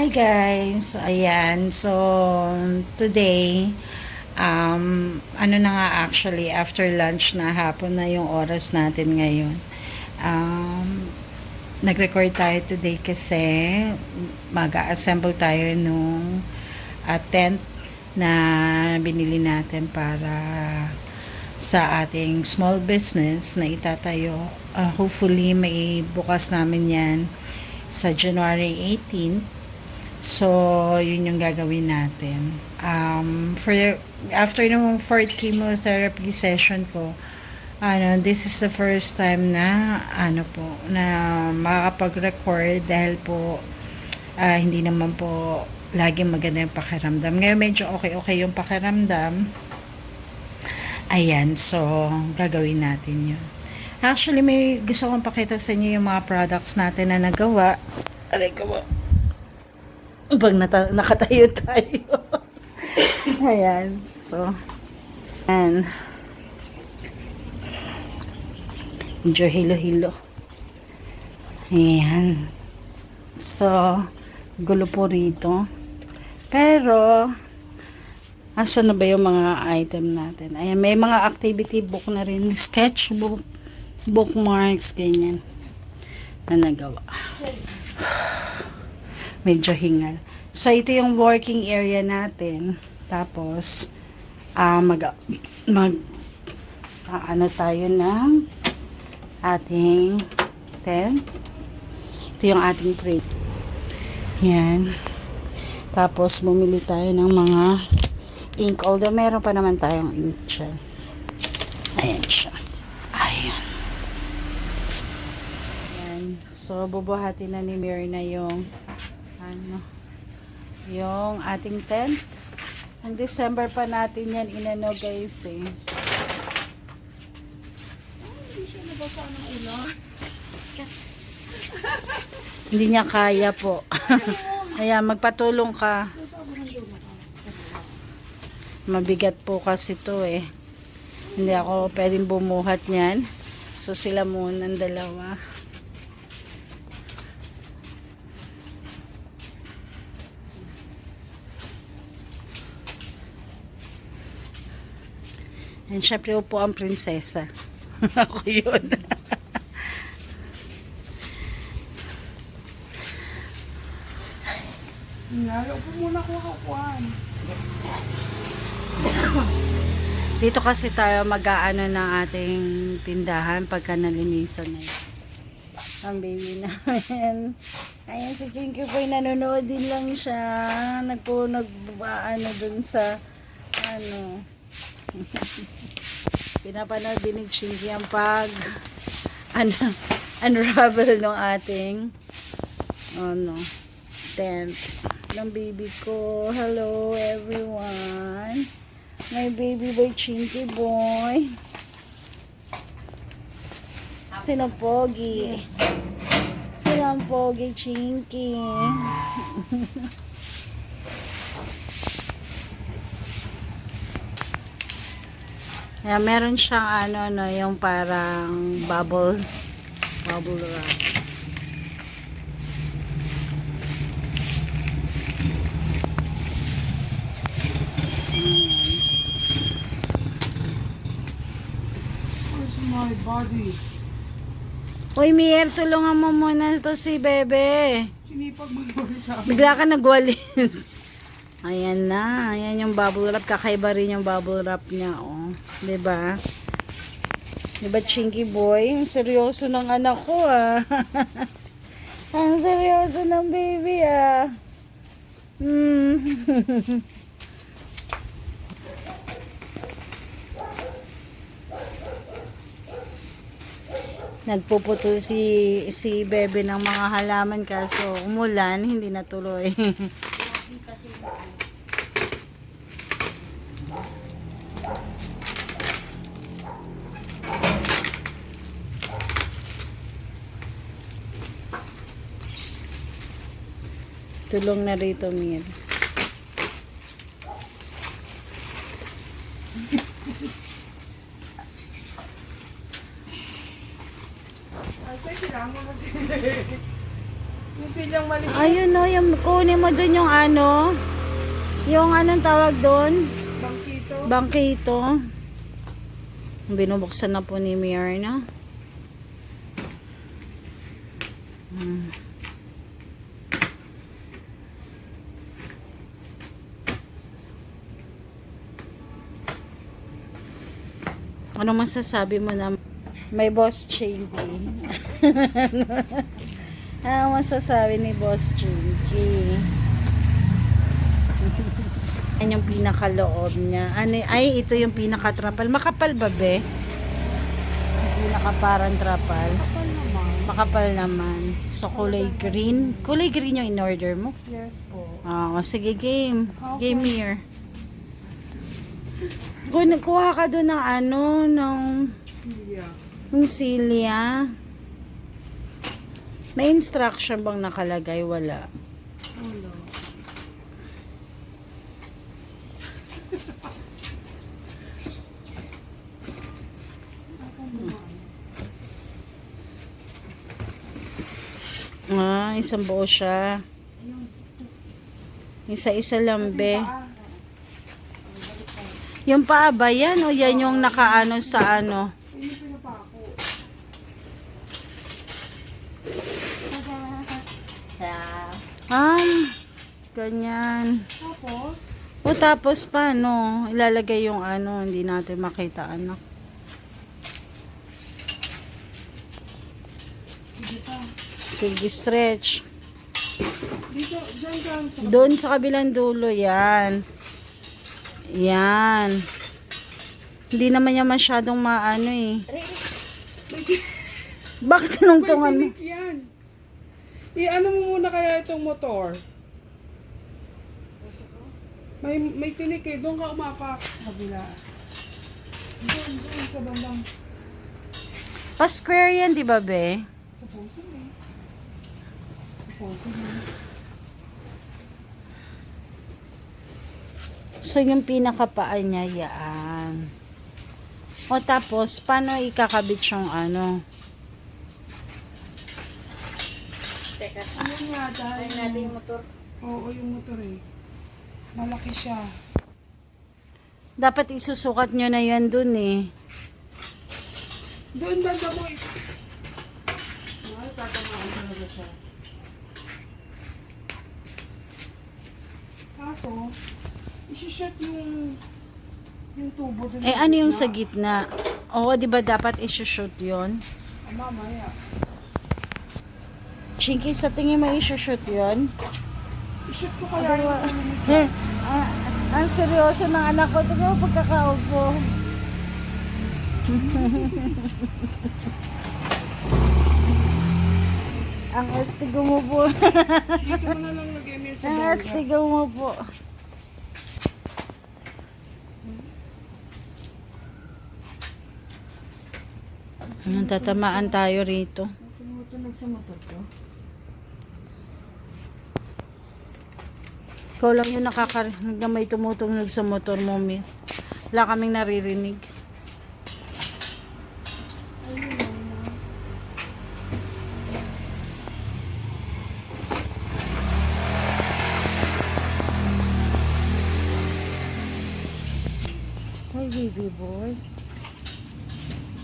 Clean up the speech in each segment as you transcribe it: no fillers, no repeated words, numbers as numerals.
Hi guys! So, ayan. So, today, ano na nga actually, after lunch na hapon na yung oras natin ngayon. Nag-record tayo today kasi mag-assemble tayo nung tent na binili natin para sa ating small business na itatayo. Hopefully, may bukas namin yan sa January 18th. So, yun yung gagawin natin. After ng fourth chemotherapy session ko, this is the first time na, na makakapag-record dahil po, hindi naman po laging maganda yung pakiramdam. Ngayon, medyo okay yung pakiramdam. Ayan, so, gagawin natin yun. Actually, may gusto kong pakita sa inyo yung mga products natin na nagawa. Aray ko po. Pag nakatayo tayo. Ayan. So, ayan. Medyo hilo-hilo. Ayan. So, gulo po rito. Pero, asan na ba yung mga item natin? Ayan, may mga activity book na rin. Sketchbook, bookmarks, ganyan. Na nagawa. Medyo hingal. So, ito yung working area natin. Tapos, tayo ng ating tent. Ito yung ating crate. Yan. Tapos, bumili tayo ng mga ink. Although, meron pa naman tayong ink dyan. Ayan siya. Ayan. Ayan. So, bubuhatin na ni Myrna yung yung ating tent. Ang December pa natin yan inano guys eh. Hindi siya nabasa ng ulan. Hindi niya kaya po. Ayan, magpatulong ka. Mabigat po kasi to eh. Hindi ako pwedeng bumuhat niyan. So sila muna ang dalawa. And syempre upo ang prinsesa. Ako yun. Upo muna ko kakuan. Dito kasi tayo mag-aano ng ating tindahan pagka nalinisan na yun. Ang baby namin. Ayan si Chinky po, nanonood din lang siya. Nagbaano dun sa pinapanood din ni Chinky ang unravel ng ating tent ng baby ko. Hello everyone, my baby boy Chinky boy. Sino pogi? Sino ang pogi Chinky? Kaya meron siyang yung parang bubble wrap. Where's my body? Uy, Mier, tulungan mo muna to si Bebe. Sinipag mo yun sa amin. Bigla ka nagwalis. Ayan na. Ayan yung bubble wrap. Kakaiba rin yung bubble wrap niya. Oh. Diba? Diba, Chinky boy? Ang seryoso ng anak ko ah. Ang seryoso ng baby ah. Nagpuputol si Bebe ng mga halaman kaso umulan, hindi natuloy. Tulong na rito, Mir. Ay, kailangan mo na sila eh. Yung silyang maliit. Ayun o, yung kunin mo dun yung ano. Yung anong tawag dun? Bangkito. Bangkito. Binubuksan na po ni Myrna. Ano masasabi mo na may boss Chinky? Ano masasabi ni boss Chinky? Yan yung pinakaloob niya. Ano, ay, ito yung pinaka-trapal. Makapal ba, be? Yung pinaka-parang trapal. Kapal naman. Makapal naman. So, kulay green. Kulay green yung in-order mo? Yes po. Ah, sige, game. Okay. Game here. Kung nagkuha ka doon ng ano, ng Silya. silya. May instruction bang nakalagay? Wala. Wala. Ah, isang buo siya. Isa-isa lang, be. Yung paa ba yan? O yan yung nakaano sa ano? Yun yung pinapako. Ganyan. Tapos, O tapos paano? Ilalagay yung ano, hindi natin makita, anak. sige pa. Sige, stretch. Dito, dyan ka. Doon sa kabilang dulo, yan. Yan. Hindi naman niya masyadong maano eh. Bakit tinungtungan mo? Tinik yan. I-ano mo muna kaya itong motor? May tinik eh. Doon ka umapak sa kabila. Doon sa bandang. Pa-square yan, di ba, be? Sa puso eh. Sa puso eh. So, yung pinakapaan niya, yan. O tapos, paano ikakabit yung ano? Ayun nga, dahil natin yung motor. Oo, yung motor eh. Malaki siya. Dapat isusukat nyo na yan dun eh. Doon banda mo eh. Ay, tatamaan talaga siya. Kaso, isi-shot yung tubo dun. Eh, ano yung sa gitna? Oo, di ba dapat isushoot yon? Mamaya. Chinky, sa tingin mo isushoot yon? I-shoot ko kaya yung Ang seryoso ng anak ko. Tingnan mo pagkakaupo. Ang astigo mo po. dito mo na lang nag-email sa Ang bangga. astigo mo po. Anong tatamaan tayo rito? Sumutunog sa motor ko. Ikaw lang yung nakakarinig na may tumutunog sa motor mo, Mi. Wala kaming naririnig. Hi, baby boy.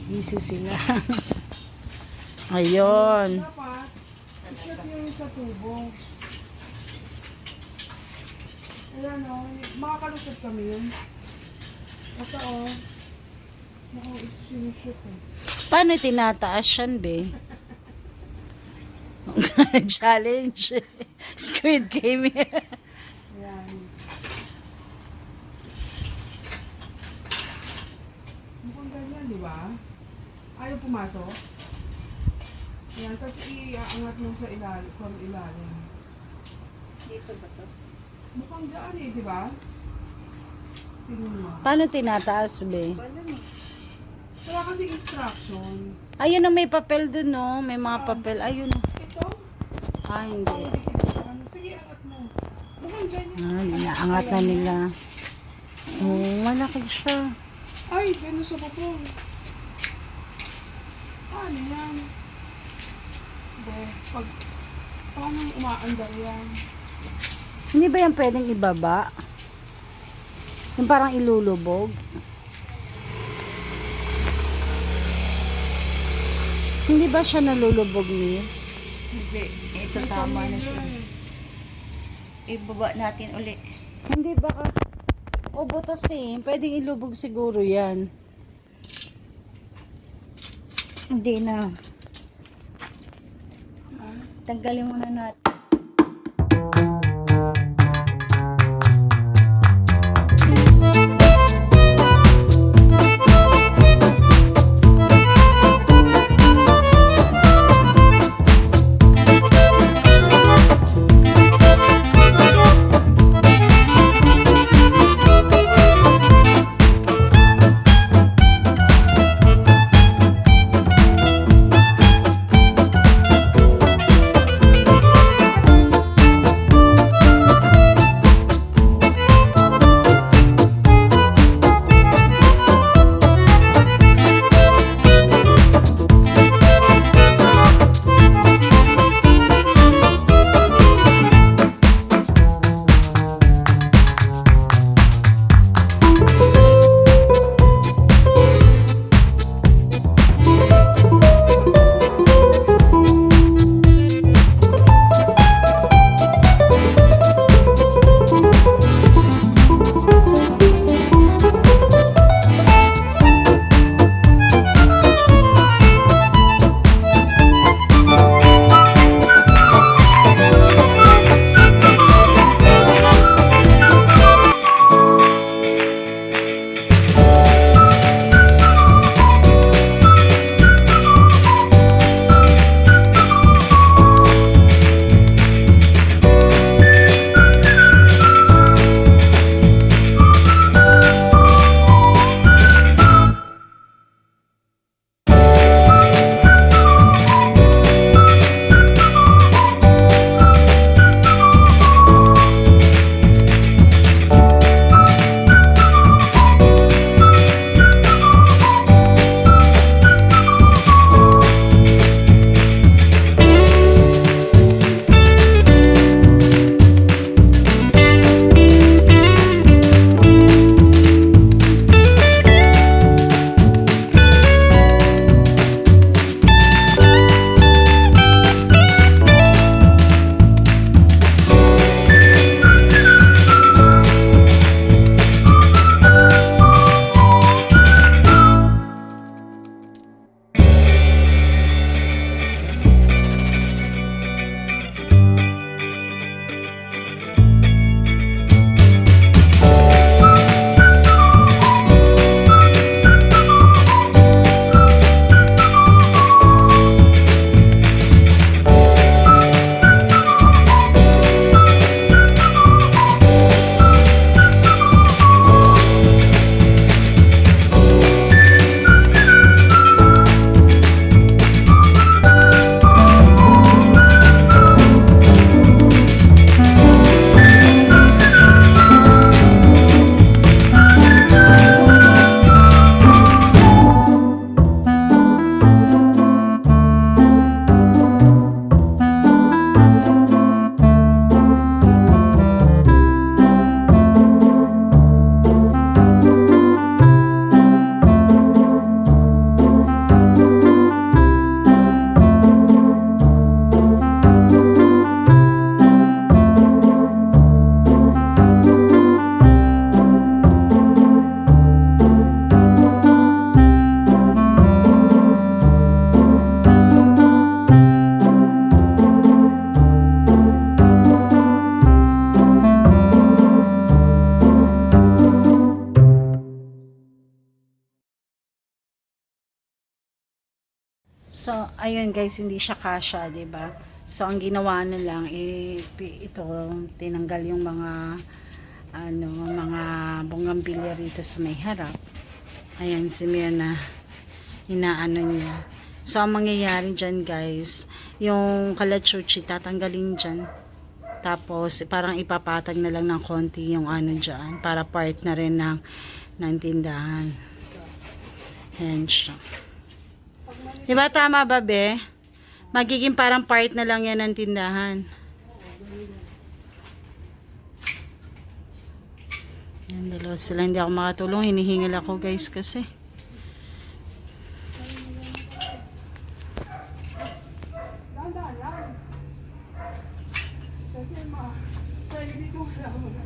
Busy sila. Ayun. Dapat, i-shot yung sa tubo. Ayan o, makakalusot kami yun. Ito o, mukhang isi-shoot eh. Paano tinataas yan, be? Challenge. Squid Game. Ayan. Mukhang ganyan, di ba? Ayaw pumasok. Ayan, tapos iaangat mo sa ilalim, from ilalim. Dito ba to? Mukhang dyan eh, di ba? Tingnan mo. Paano tinataas, be? Wala mo. Wala kasi instruction. Ayun na may papel dun, no? May mga papel. Ayun. Ito? Ah, hindi. Ano? Sige, angat mo. Mukhang dyan yun. Ah, inaangat na nila. Oo, malaki siya. Ay, gano'n sa bubong. Ano yan? Hindi, pag Paano umaandar yan? Hindi ba yan pwedeng ibaba? Yung parang ilulubog? Hindi ba siya nalulubog niya? Hindi. Ito May tama na tornilyo siya. eh. Ibaba natin uli. Hindi baka... O butas eh. Pwedeng ilubog siguro yan. Hindi na. Tanggalin muna natin. So, ayun guys, hindi siya kasha, 'di ba? So, ang ginawa na lang ito tinanggal yung mga mga bougainvillea rito sa may harap. Ayan si Mirna, inaano niya. So, ang mangyayari dyan guys, yung kalachuchi tatanggalin dyan. Tapos, parang ipapatag na lang ng konti yung ano dyan, para part na rin ng tindahan. Ayan siya. Diba tama ba, be? Magiging parang part na lang yan ng tindahan. Yan, dalawa sila. Hindi ako makatulong. Hinihingal ako guys kasi. Dahan-dahan lang. Kasi pwede dito wala mo na.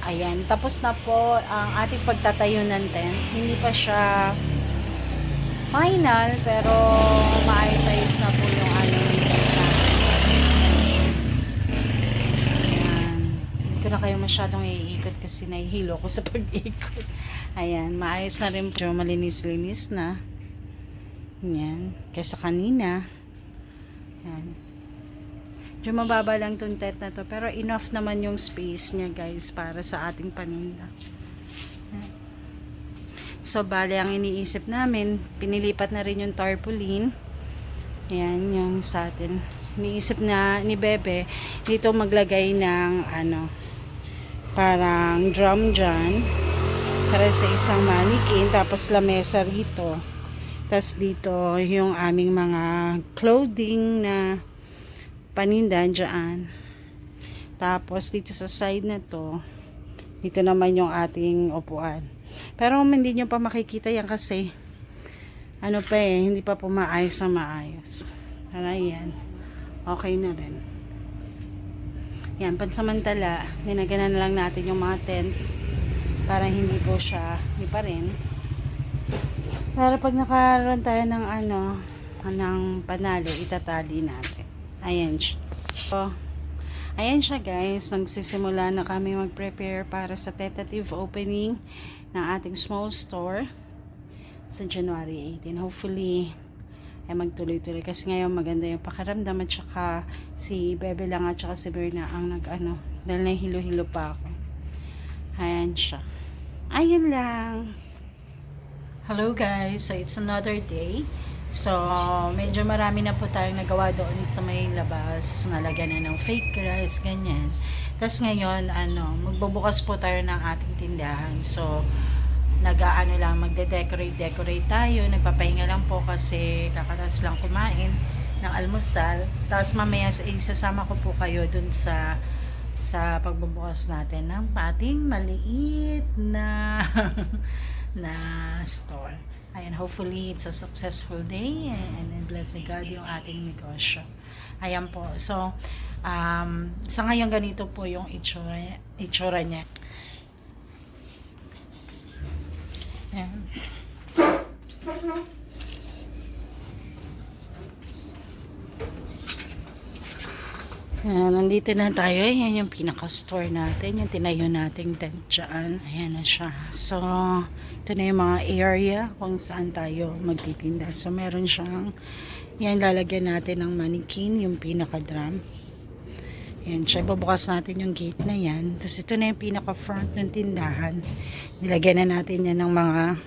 Ayan, tapos na po ang ating pagtatayo ng tent. Hindi pa siya final, pero maayos-ayos na po yung aming tent. Ayan. Hindi ko na kayo masyadong iikot kasi nahihilo ko sa pag-ikot. Ayan, maayos na rin po. Malinis-linis na. Ayan, kaysa kanina. Ayan. Medyo mababa lang itong tent na to, pero enough naman yung space niya guys para sa ating paninda. So bale ang iniisip namin, pinilipat na rin yung tarpaulin. Ayan, yung sa atin. Iniisip na ni Bebe dito maglagay ng parang drum dyan para sa isang mannequin, tapos lamesa rito. Tapos dito yung aming mga clothing na paninda dyan. Tapos dito sa side na to, dito naman yung ating upuan. Pero hindi nyo pa makikita yan kasi hindi pa po maayos na maayos. Para yan, okay na rin. Yan, pansamantala ginaganan na lang natin yung mga tent para hindi po siya pa rin. Para pag nakaroon tayo ng ng panalo, itatali natin. Ayan siya. So, ayan siya guys. Nagsisimula na kami mag-prepare para sa tentative opening ng ating small store sa January 18. Hopefully, ay magtuloy-tuloy. Kasi ngayon maganda yung pakiramdam at saka si Bebe lang at saka si Berna ang dahil nahilo-hilo pa ako. Ayan siya. Ayan lang. Hello guys. So, it's another day. So, medyo marami na po tayong nagawa doon sa may labas. Nalagyan na ng fake grass, ganyan. Tapos ngayon, magbubukas po tayo ng ating tindahan. So, magde-decorate tayo. Nagpapahinga lang po kasi kakatas lang kumain ng almusal. Tapos mamaya isasama ko po kayo dun sa pagbubukas natin ng ating maliit na na store. Ayan, hopefully it's a successful day and bless ni God yung ating negosyo. Ayan po. So, sa ngayon ganito po yung itsura niya. Ayan. Ayan, nandito na tayo. Ayan yung pinaka-store natin. Yung tinayo nating tent dyan. Ayan na siya. So, ito na yung mga area kung saan tayo magtitinda. So, meron siyang, yan, lalagyan natin ng mannequin, yung pinaka-drum. Ayan siya. Bubukas natin yung gate na yan. Tapos, ito na yung pinaka-front ng tindahan. Nilagyan na natin yan ng mga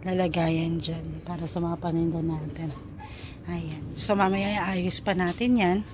lalagayan dyan para sa mga paninda natin. Ayan. So, mamaya ayos pa natin yan.